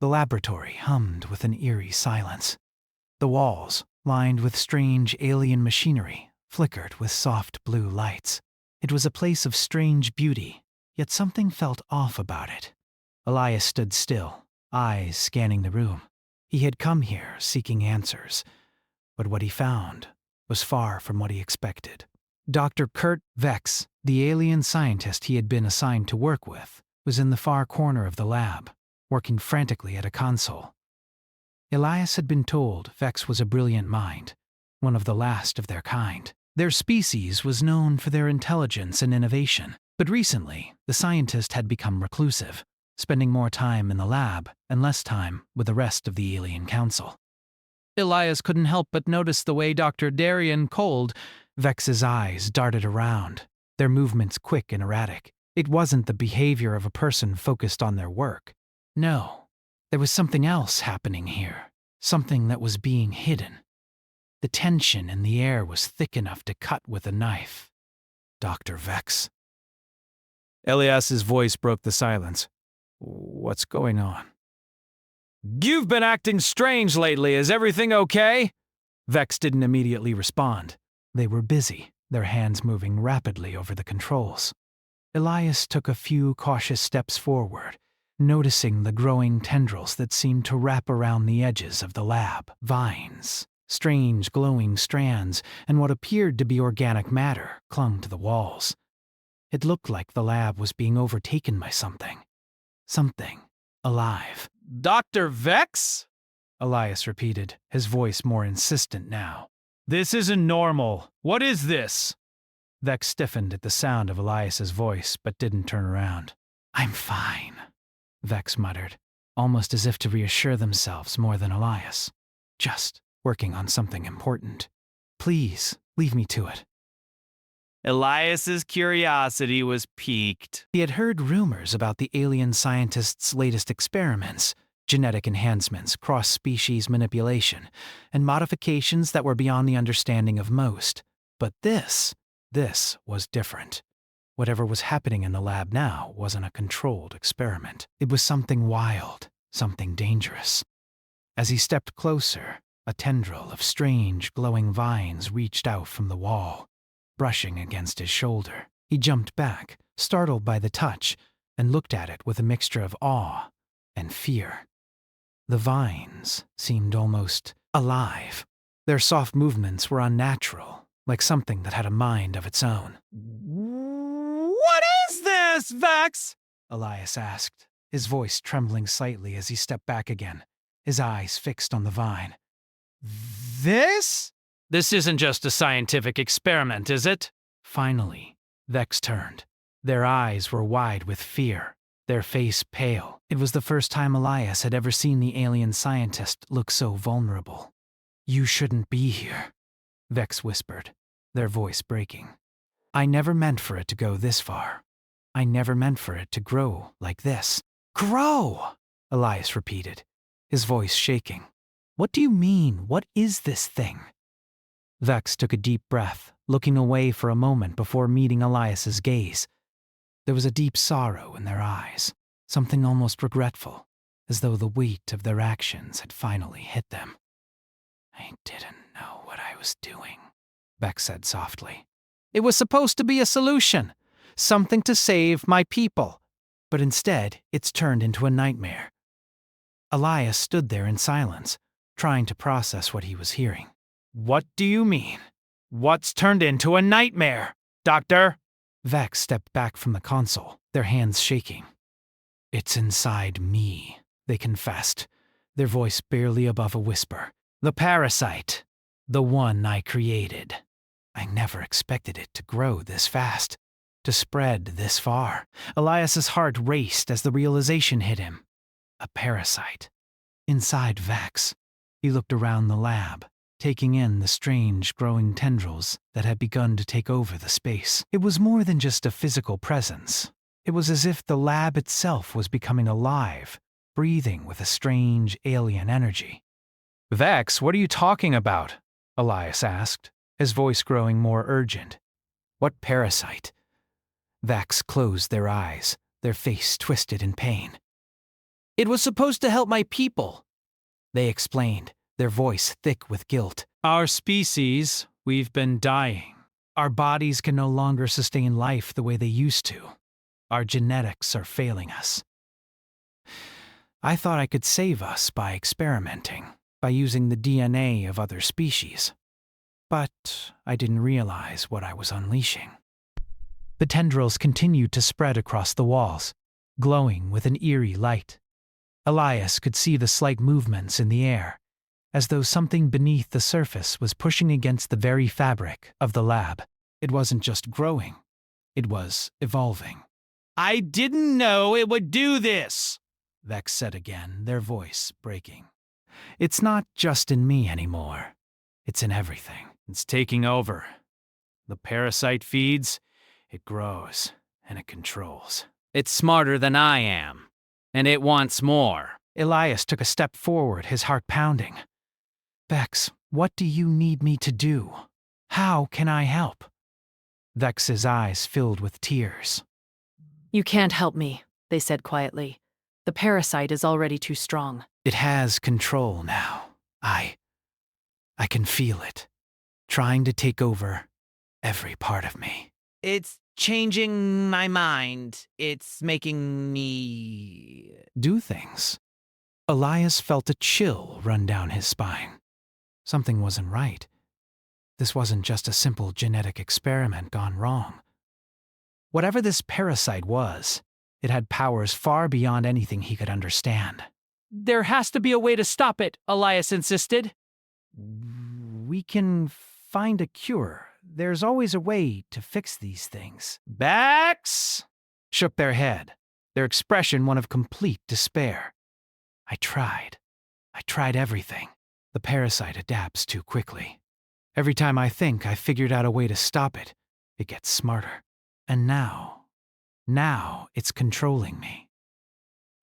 The laboratory hummed with an eerie silence. The walls, lined with strange alien machinery, flickered with soft blue lights. It was a place of strange beauty, yet something felt off about it. Elias stood still, eyes scanning the room. He had come here seeking answers, but what he found was far from what he expected. Dr. Kurt Vex, the alien scientist he had been assigned to work with, was in the far corner of the lab, working frantically at a console. Elias had been told Vex was a brilliant mind, one of the last of their kind. Their species was known for their intelligence and innovation, but recently the scientist had become reclusive, spending more time in the lab and less time with the rest of the alien council. Elias couldn't help but notice the way Dr. Darian Cold. Vex's eyes darted around, their movements quick and erratic. It wasn't the behavior of a person focused on their work. No, there was something else happening here, something that was being hidden. The tension in the air was thick enough to cut with a knife. Dr. Vex. Elias's voice broke the silence. What's going on? You've been acting strange lately. Is everything okay? Vex didn't immediately respond. They were busy, their hands moving rapidly over the controls. Elias took a few cautious steps forward, noticing the growing tendrils that seemed to wrap around the edges of the lab. Vines, strange glowing strands, and what appeared to be organic matter clung to the walls. It looked like the lab was being overtaken by something. Something alive. Dr. Vex? Elias repeated, his voice more insistent now. This isn't normal. What is this? Vex stiffened at the sound of Elias's voice, but didn't turn around. I'm fine, Vex muttered, almost as if to reassure themselves more than Elias. Just working on something important. Please, leave me to it. Elias's curiosity was piqued. He had heard rumors about the alien scientist's latest experiments, genetic enhancements, cross-species manipulation, and modifications that were beyond the understanding of most. But this was different. Whatever was happening in the lab now wasn't a controlled experiment. It was something wild, something dangerous. As he stepped closer, a tendril of strange, glowing vines reached out from the wall, brushing against his shoulder. He jumped back, startled by the touch, and looked at it with a mixture of awe and fear. The vines seemed almost alive. Their soft movements were unnatural, like something that had a mind of its own. What is this, Vex? Elias asked, his voice trembling slightly as he stepped back again, his eyes fixed on the vine. This? This isn't just a scientific experiment, is it? Finally, Vex turned. Their eyes were wide with fear, their face pale. It was the first time Elias had ever seen the alien scientist look so vulnerable. You shouldn't be here, Vex whispered, their voice breaking. I never meant for it to go this far. I never meant for it to grow like this. Grow, Elias repeated, his voice shaking. What do you mean? What is this thing? Vex took a deep breath, looking away for a moment before meeting Elias's gaze. There was a deep sorrow in their eyes, something almost regretful, as though the weight of their actions had finally hit them. I didn't know what I was doing, Vex said softly. It was supposed to be a solution, something to save my people, but instead it's turned into a nightmare. Elias stood there in silence, trying to process what he was hearing. What do you mean? What's turned into a nightmare, Doctor? Vex stepped back from the console, their hands shaking. It's inside me, they confessed, their voice barely above a whisper. The parasite. The one I created. I never expected it to grow this fast, to spread this far. Elias's heart raced as the realization hit him. A parasite. Inside Vex. He looked around the lab, taking in the strange growing tendrils that had begun to take over the space. It was more than just a physical presence. It was as if the lab itself was becoming alive, breathing with a strange alien energy. Vex, what are you talking about? Elias asked, his voice growing more urgent. What parasite? Vex closed their eyes, their face twisted in pain. It was supposed to help my people, they explained, their voice thick with guilt. Our species, we've been dying. Our bodies can no longer sustain life the way they used to. Our genetics are failing us. I thought I could save us by experimenting, by using the DNA of other species. But I didn't realize what I was unleashing. The tendrils continued to spread across the walls, glowing with an eerie light. Elias could see the slight movements in the air, as though something beneath the surface was pushing against the very fabric of the lab. It wasn't just growing, it was evolving. I didn't know it would do this, Vex said again, their voice breaking. It's not just in me anymore. It's in everything. It's taking over. The parasite feeds, it grows, and it controls. It's smarter than I am, and it wants more. Elias took a step forward, his heart pounding. Vex, what do you need me to do? How can I help? Vex's eyes filled with tears. You can't help me, they said quietly. The parasite is already too strong. It has control now. I can feel it, trying to take over every part of me. It's changing my mind. It's making me do things. Elias felt a chill run down his spine. Something wasn't right. This wasn't just a simple genetic experiment gone wrong. Whatever this parasite was, it had powers far beyond anything he could understand. There has to be a way to stop it, Elias insisted. We can find a cure. There's always a way to fix these things. Vex shook their head, their expression one of complete despair. I tried everything. The parasite adapts too quickly. Every time I think I figured out a way to stop it, it gets smarter. And now it's controlling me.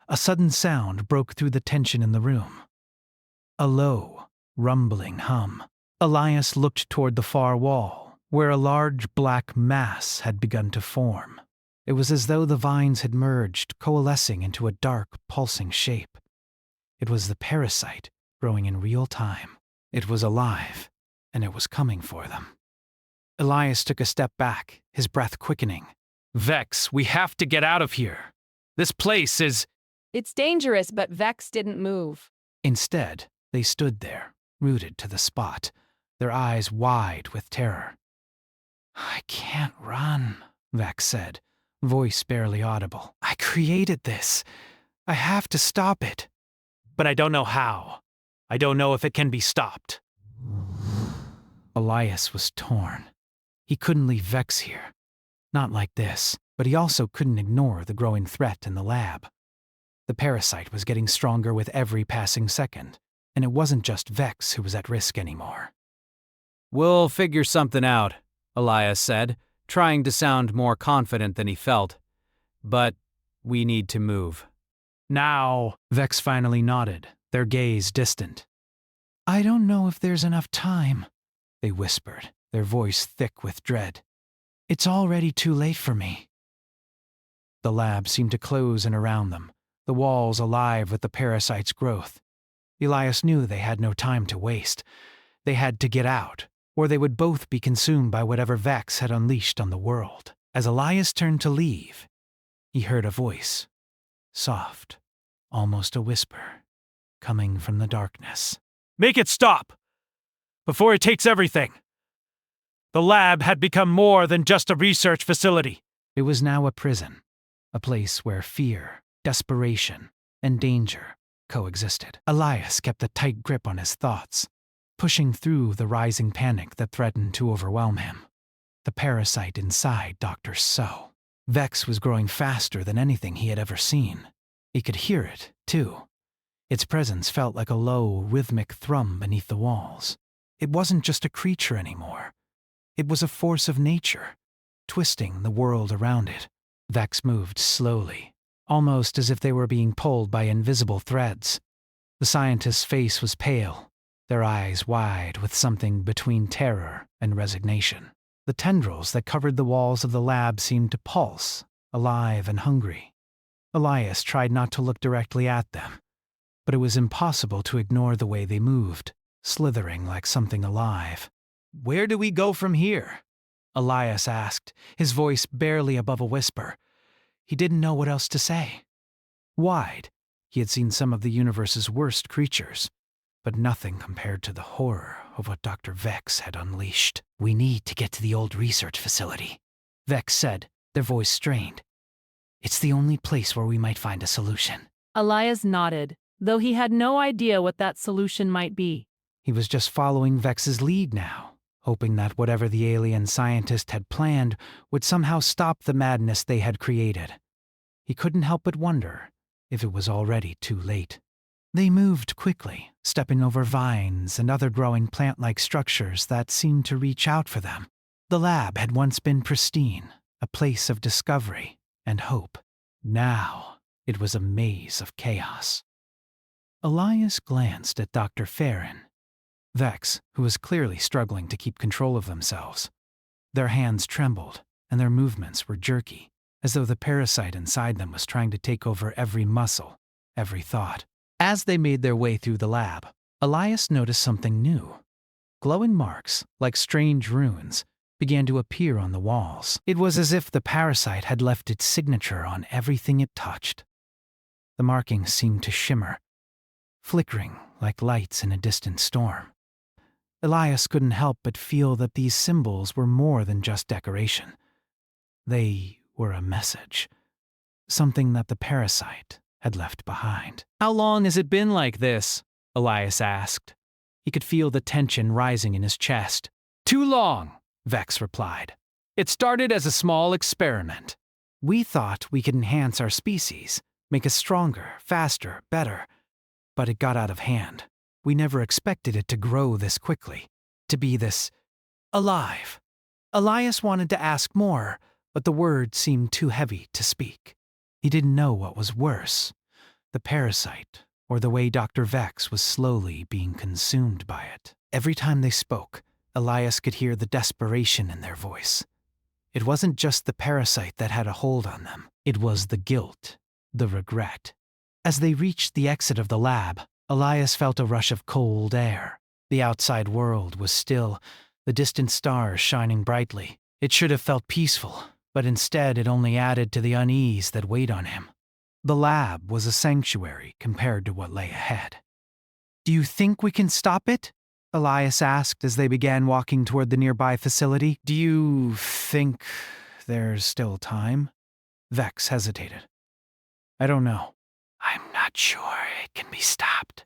A sudden sound broke through the tension in the room. A low, rumbling hum. Elias looked toward the far wall, where a large black mass had begun to form. It was as though the vines had merged, coalescing into a dark, pulsing shape. It was the parasite growing in real time. It was alive, and it was coming for them. Elias took a step back, his breath quickening. Vex, we have to get out of here. This place is... It's dangerous, but Vex didn't move. Instead, they stood there, rooted to the spot, their eyes wide with terror. I can't run, Vex said, voice barely audible. I created this. I have to stop it. But I don't know how. I don't know if it can be stopped. Elias was torn. He couldn't leave Vex here. Not like this, but he also couldn't ignore the growing threat in the lab. The parasite was getting stronger with every passing second, and it wasn't just Vex who was at risk anymore. We'll figure something out, Elias said, trying to sound more confident than he felt. But we need to move. Now, Vex finally nodded, their gaze distant. I don't know if there's enough time, they whispered, their voice thick with dread. It's already too late for me. The lab seemed to close in around them, the walls alive with the parasite's growth. Elias knew they had no time to waste. They had to get out, or they would both be consumed by whatever Vex had unleashed on the world. As Elias turned to leave, he heard a voice, soft, almost a whisper, coming from the darkness. Make it stop! Before it takes everything! The lab had become more than just a research facility. It was now a prison, a place where fear, desperation, and danger coexisted. Elias kept a tight grip on his thoughts, pushing through the rising panic that threatened to overwhelm him. The parasite inside Dr. So. Vex was growing faster than anything he had ever seen. He could hear it, too. Its presence felt like a low, rhythmic thrum beneath the walls. It wasn't just a creature anymore. It was a force of nature, twisting the world around it. Vex moved slowly, almost as if they were being pulled by invisible threads. The scientist's face was pale, their eyes wide with something between terror and resignation. The tendrils that covered the walls of the lab seemed to pulse, alive and hungry. Elias tried not to look directly at them, but it was impossible to ignore the way they moved, slithering like something alive. "Where do we go from here?" Elias asked, his voice barely above a whisper. He didn't know what else to say. Wide, he had seen some of the universe's worst creatures, but nothing compared to the horror of what Dr. Vex had unleashed. "We need to get to the old research facility," Vex said, their voice strained. "It's the only place where we might find a solution." Elias nodded, though he had no idea what that solution might be. He was just following Vex's lead now, hoping that whatever the alien scientist had planned would somehow stop the madness they had created. He couldn't help but wonder if it was already too late. They moved quickly, stepping over vines and other growing plant-like structures that seemed to reach out for them. The lab had once been pristine, a place of discovery and hope. Now it was a maze of chaos. Elias glanced at Dr. Farron, Vex, who was clearly struggling to keep control of themselves. Their hands trembled, and their movements were jerky, as though the parasite inside them was trying to take over every muscle, every thought. As they made their way through the lab, Elias noticed something new. Glowing marks, like strange runes, began to appear on the walls. It was as if the parasite had left its signature on everything it touched. The markings seemed to shimmer, flickering like lights in a distant storm. Elias couldn't help but feel that these symbols were more than just decoration. They were a message, something that the parasite had left behind. "How long has it been like this?" Elias asked. He could feel the tension rising in his chest. "Too long," Vex replied. "It started as a small experiment. We thought we could enhance our species, make us stronger, faster, better. But it got out of hand. We never expected it to grow this quickly, to be this alive." Elias wanted to ask more, but the words seemed too heavy to speak. He didn't know what was worse, the parasite or the way Dr. Vex was slowly being consumed by it. Every time they spoke, Elias could hear the desperation in their voice. It wasn't just the parasite that had a hold on them. It was the guilt, the regret. As they reached the exit of the lab, Elias felt a rush of cold air. The outside world was still, the distant stars shining brightly. It should have felt peaceful, but instead it only added to the unease that weighed on him. The lab was a sanctuary compared to what lay ahead. "Do you think we can stop it?" Elias asked as they began walking toward the nearby facility. "Do you think there's still time?" Vex hesitated. "I don't know. I'm not sure it can be stopped.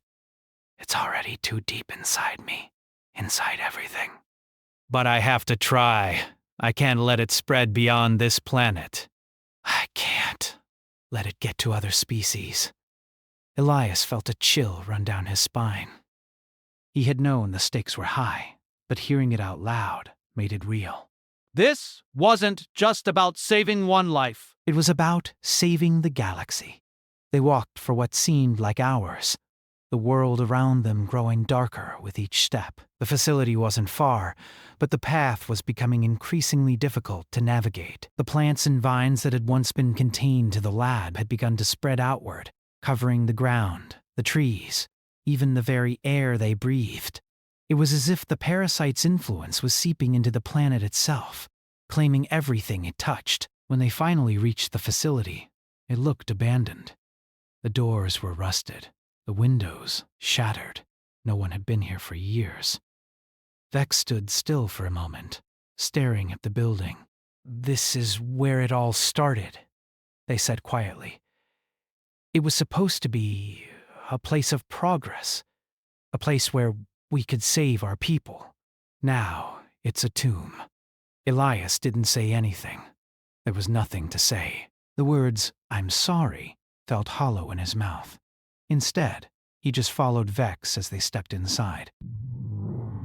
It's already too deep inside me, inside everything. But I have to try. I can't let it spread beyond this planet. I can't let it get to other species." Elias felt a chill run down his spine. He had known the stakes were high, but hearing it out loud made it real. This wasn't just about saving one life. It was about saving the galaxy. They walked for what seemed like hours, the world around them growing darker with each step. The facility wasn't far, but the path was becoming increasingly difficult to navigate. The plants and vines that had once been contained to the lab had begun to spread outward, covering the ground, the trees, even the very air they breathed. It was as if the parasite's influence was seeping into the planet itself, claiming everything it touched. When they finally reached the facility, it looked abandoned. The doors were rusted, the windows shattered. No one had been here for years. Vex stood still for a moment, staring at the building. "This is where it all started," they said quietly. "It was supposed to be a place of progress, a place where we could save our people. Now it's a tomb." Elias didn't say anything. There was nothing to say. The words, "I'm sorry," felt hollow in his mouth. Instead, he just followed Vex as they stepped inside.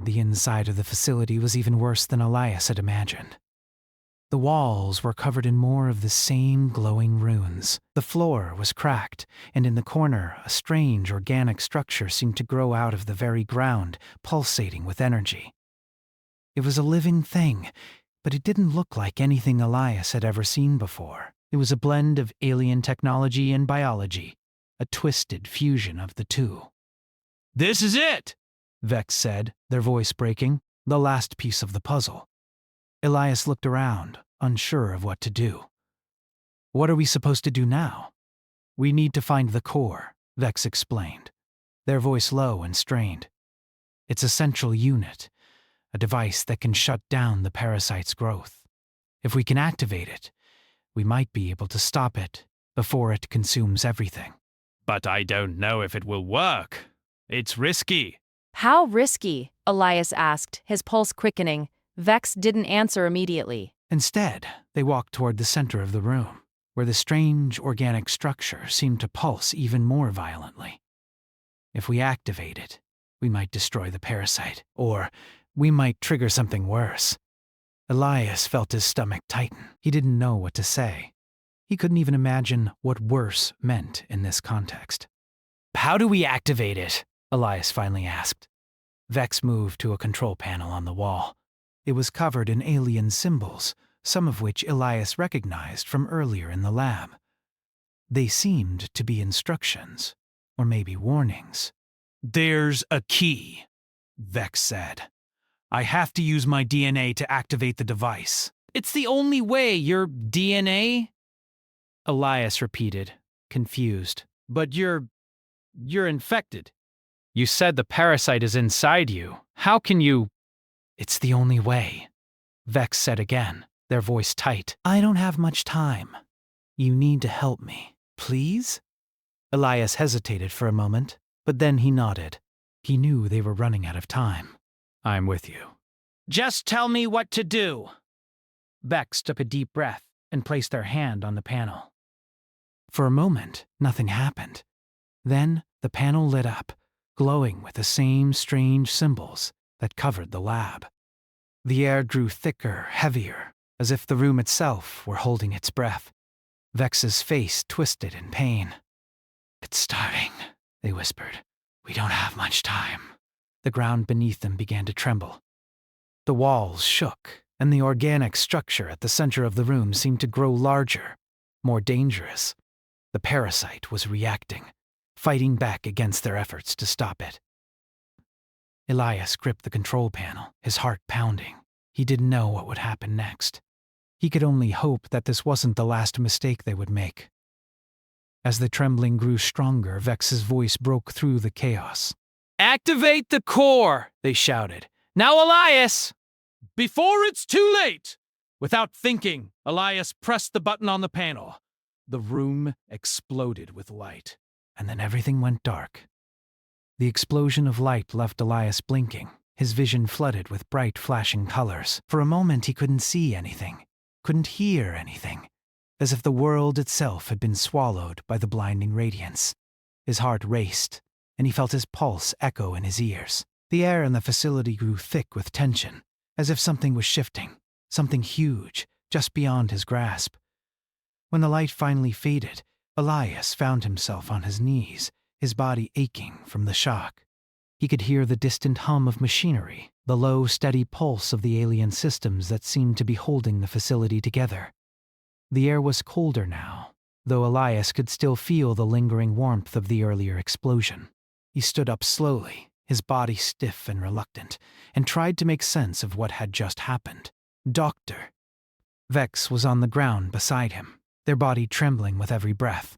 The inside of the facility was even worse than Elias had imagined. The walls were covered in more of the same glowing runes. The floor was cracked, and in the corner, a strange organic structure seemed to grow out of the very ground, pulsating with energy. It was a living thing, but it didn't look like anything Elias had ever seen before. It was a blend of alien technology and biology, a twisted fusion of the two. This is it! Vex said, their voice breaking, the last piece of the puzzle. Elias looked around, unsure of what to do. What are we supposed to do now? We need to find the core, Vex explained, their voice low and strained. It's a central unit, a device that can shut down the parasite's growth. If we can activate it, we might be able to stop it before it consumes everything. But I don't know if it will work. It's risky. How risky? Elias asked, his pulse quickening. Vex didn't answer immediately. Instead, they walked toward the center of the room, where the strange organic structure seemed to pulse even more violently. If we activate it, we might destroy the parasite, or we might trigger something worse. Elias felt his stomach tighten. He didn't know what to say. He couldn't even imagine what worse meant in this context. How do we activate it? Elias finally asked. Vex moved to a control panel on the wall. It was covered in alien symbols, some of which Elias recognized from earlier in the lab. They seemed to be instructions, or maybe warnings. There's a key, Vex said. I have to use my DNA to activate the device. It's the only way, your DNA? Elias repeated, confused. But you're infected. You said the parasite is inside you. How can you? It's the only way, Vex said again, their voice tight. I don't have much time. You need to help me, please? Elias hesitated for a moment, but then he nodded. He knew they were running out of time. I'm with you. Just tell me what to do. Vex took a deep breath and placed their hand on the panel. For a moment, nothing happened. Then the panel lit up, glowing with the same strange symbols that covered the lab. The air grew thicker, heavier, as if the room itself were holding its breath. Vex's face twisted in pain. It's starting, they whispered. We don't have much time. The ground beneath them began to tremble. The walls shook, and the organic structure at the center of the room seemed to grow larger, more dangerous. The parasite was reacting, fighting back against their efforts to stop it. Elias gripped the control panel, his heart pounding. He didn't know what would happen next. He could only hope that this wasn't the last mistake they would make. As the trembling grew stronger, Vex's voice broke through the chaos. Activate the core, they shouted. Now, Elias! Before it's too late! Without thinking, Elias pressed the button on the panel. The room exploded with light. And then everything went dark. The explosion of light left Elias blinking, his vision flooded with bright flashing colors. For a moment he couldn't see anything, couldn't hear anything, as if the world itself had been swallowed by the blinding radiance. His heart raced, and he felt his pulse echo in his ears. The air in the facility grew thick with tension, as if something was shifting, something huge, just beyond his grasp. When the light finally faded, Elias found himself on his knees, his body aching from the shock. He could hear the distant hum of machinery, the low, steady pulse of the alien systems that seemed to be holding the facility together. The air was colder now, though Elias could still feel the lingering warmth of the earlier explosion. He stood up slowly, his body stiff and reluctant, and tried to make sense of what had just happened. Doctor. Vex was on the ground beside him, their body trembling with every breath.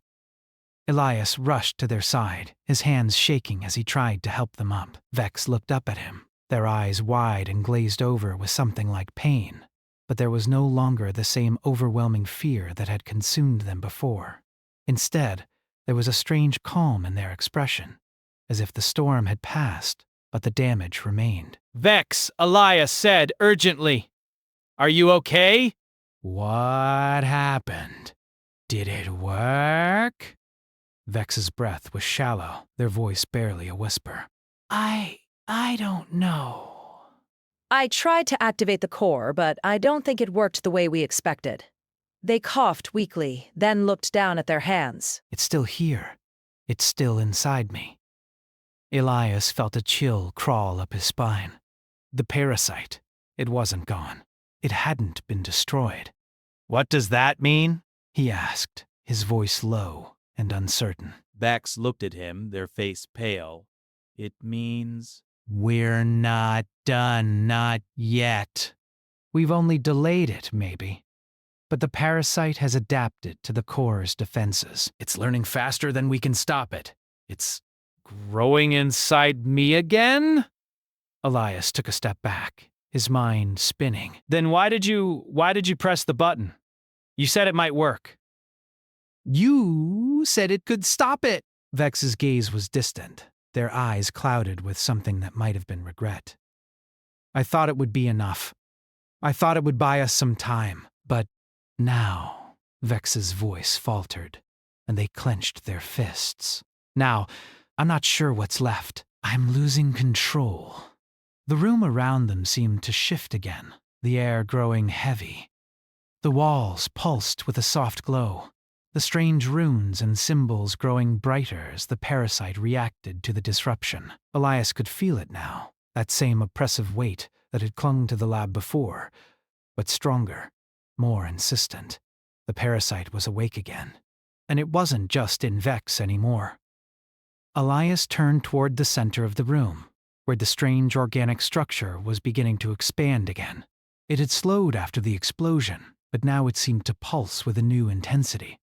Elias rushed to their side, his hands shaking as he tried to help them up. Vex looked up at him, their eyes wide and glazed over with something like pain, but there was no longer the same overwhelming fear that had consumed them before. Instead, there was a strange calm in their expression, as if the storm had passed, but the damage remained. Vex, Elias said urgently. Are you okay? What happened? Did it work? Vex's breath was shallow, their voice barely a whisper. I don't know. I tried to activate the core, but I don't think it worked the way we expected. They coughed weakly, then looked down at their hands. It's still here. It's still inside me. Elias felt a chill crawl up his spine. The parasite. It wasn't gone. It hadn't been destroyed. What does that mean? he asked, his voice low and uncertain. Vex looked at him, their face pale. It means... We're not done, not yet. We've only delayed it, maybe. But the parasite has adapted to the core's defenses. It's learning faster than we can stop it. It's growing inside me again? Elias took a step back, his mind spinning. Then why did you press the button? You said it might work. You said it could stop it. Vex's gaze was distant, their eyes clouded with something that might have been regret. I thought it would be enough. I thought it would buy us some time, but now, Vex's voice faltered, and they clenched their fists. Now, I'm not sure what's left. I'm losing control. The room around them seemed to shift again, the air growing heavy. The walls pulsed with a soft glow, the strange runes and symbols growing brighter as the parasite reacted to the disruption. Elias could feel it now, that same oppressive weight that had clung to the lab before, but stronger, more insistent. The parasite was awake again, and it wasn't just in Vex anymore. Elias turned toward the center of the room, where the strange organic structure was beginning to expand again. It had slowed after the explosion, but now it seemed to pulse with a new intensity,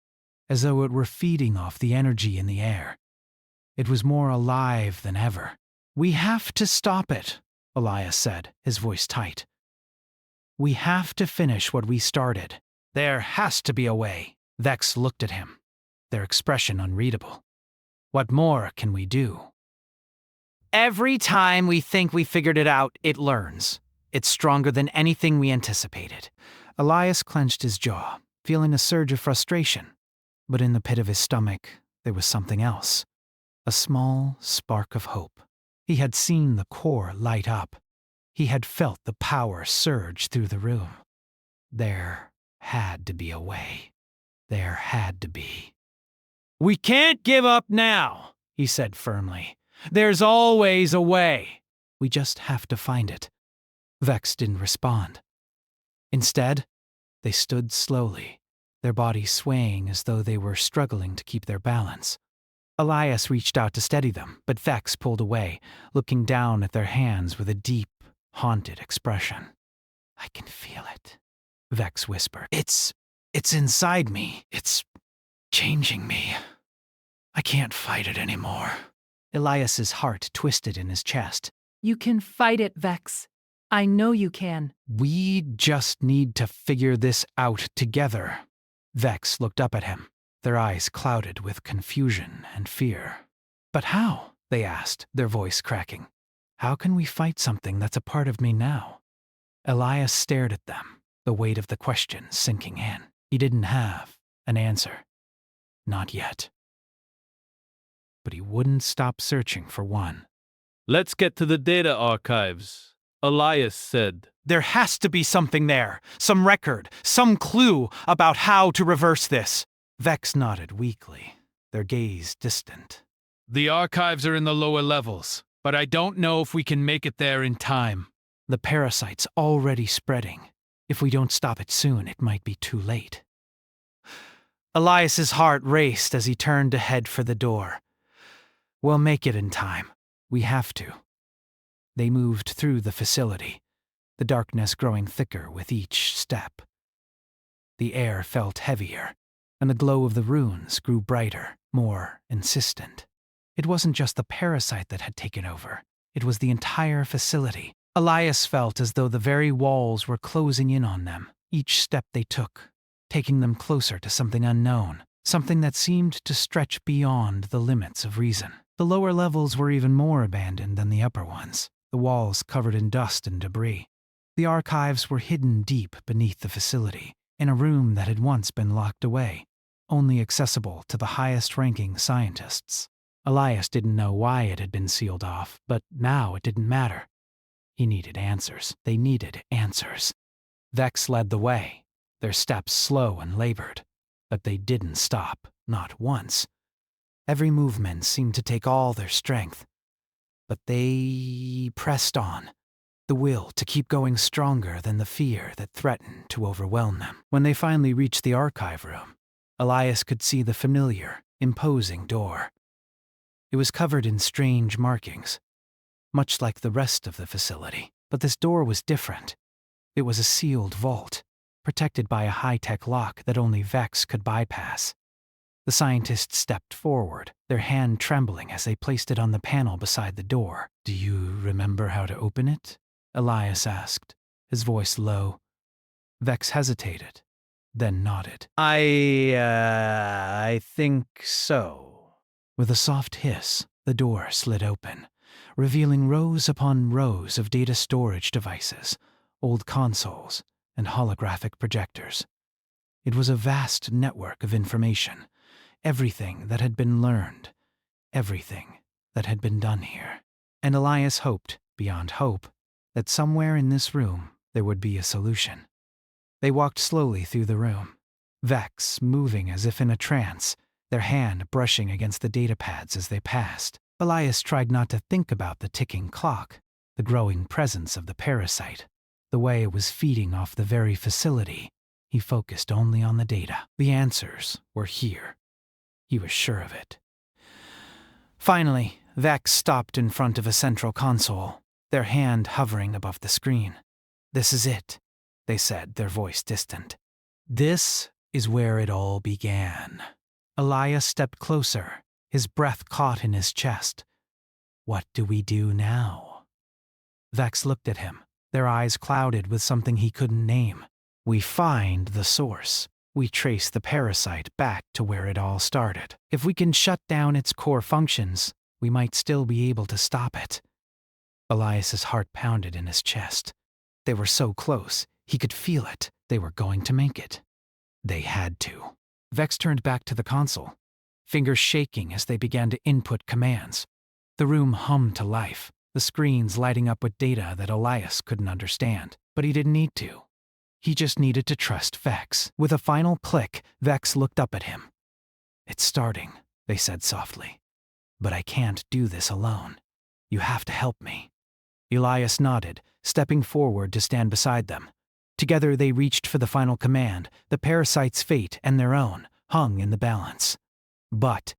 as though it were feeding off the energy in the air. It was more alive than ever. We have to stop it, Elias said, his voice tight. We have to finish what we started. There has to be a way. Vex looked at him, their expression unreadable. What more can we do? Every time we think we figured it out, it learns. It's stronger than anything we anticipated. Elias clenched his jaw, feeling a surge of frustration. But in the pit of his stomach, there was something else. A small spark of hope. He had seen the core light up. He had felt the power surge through the room. There had to be a way. There had to be. We can't give up now, he said firmly. There's always a way. We just have to find it. Vex didn't respond. Instead, they stood slowly, their bodies swaying as though they were struggling to keep their balance. Elias reached out to steady them, but Vex pulled away, looking down at their hands with a deep, haunted expression. I can feel it, Vex whispered. It's inside me. It's changing me. I can't fight it anymore. Elias's heart twisted in his chest. You can fight it, Vex. I know you can. We just need to figure this out together. Vex looked up at him, their eyes clouded with confusion and fear. But how? They asked, their voice cracking. How can we fight something that's a part of me now? Elias stared at them, the weight of the question sinking in. He didn't have an answer. Not yet. But he wouldn't stop searching for one. Let's get to the data archives, Elias said. There has to be something there, some record, some clue about how to reverse this. Vex nodded weakly, their gaze distant. The archives are in the lower levels, but I don't know if we can make it there in time. The parasite's already spreading. If we don't stop it soon, it might be too late. Elias's heart raced as he turned to head for the door. We'll make it in time. We have to. They moved through the facility, the darkness growing thicker with each step. The air felt heavier, and the glow of the runes grew brighter, more insistent. It wasn't just the parasite that had taken over. It was the entire facility. Elias felt as though the very walls were closing in on them, each step they took, taking them closer to something unknown, something that seemed to stretch beyond the limits of reason. The lower levels were even more abandoned than the upper ones, the walls covered in dust and debris. The archives were hidden deep beneath the facility, in a room that had once been locked away, only accessible to the highest-ranking scientists. Elias didn't know why it had been sealed off, but now it didn't matter. He needed answers. They needed answers. Vex led the way, their steps slow and labored, but they didn't stop, not once. Every movement seemed to take all their strength, but they pressed on, the will to keep going stronger than the fear that threatened to overwhelm them. When they finally reached the archive room, Elias could see the familiar, imposing door. It was covered in strange markings, much like the rest of the facility, but this door was different. It was a sealed vault, protected by a high-tech lock that only Vex could bypass. The scientists stepped forward, their hand trembling as they placed it on the panel beside the door. "Do you remember how to open it?" Elias asked, his voice low. Vex hesitated, then nodded. I think so." With a soft hiss, the door slid open, revealing rows upon rows of data storage devices, old consoles, and holographic projectors. It was a vast network of information, everything that had been learned, everything that had been done here. And Elias hoped, beyond hope, that somewhere in this room there would be a solution. They walked slowly through the room, Vex moving as if in a trance, their hand brushing against the data pads as they passed. Elias tried not to think about the ticking clock, the growing presence of the parasite, the way it was feeding off the very facility. He focused only on the data. The answers were here. He was sure of it. Finally, Vex stopped in front of a central console, their hand hovering above the screen. "This is it," they said, their voice distant. "This is where it all began." Elias stepped closer, his breath caught in his chest. "What do we do now?" Vex looked at him, their eyes clouded with something he couldn't name. "We find the source. We trace the parasite back to where it all started. If we can shut down its core functions, we might still be able to stop it." Elias's heart pounded in his chest. They were so close, he could feel it. They were going to make it. They had to. Vex turned back to the console, fingers shaking as they began to input commands. The room hummed to life, the screens lighting up with data that Elias couldn't understand. But he didn't need to. He just needed to trust Vex. With a final click, Vex looked up at him. "It's starting," they said softly. "But I can't do this alone. You have to help me." Elias nodded, stepping forward to stand beside them. Together they reached for the final command. The parasite's fate and their own hung in the balance. But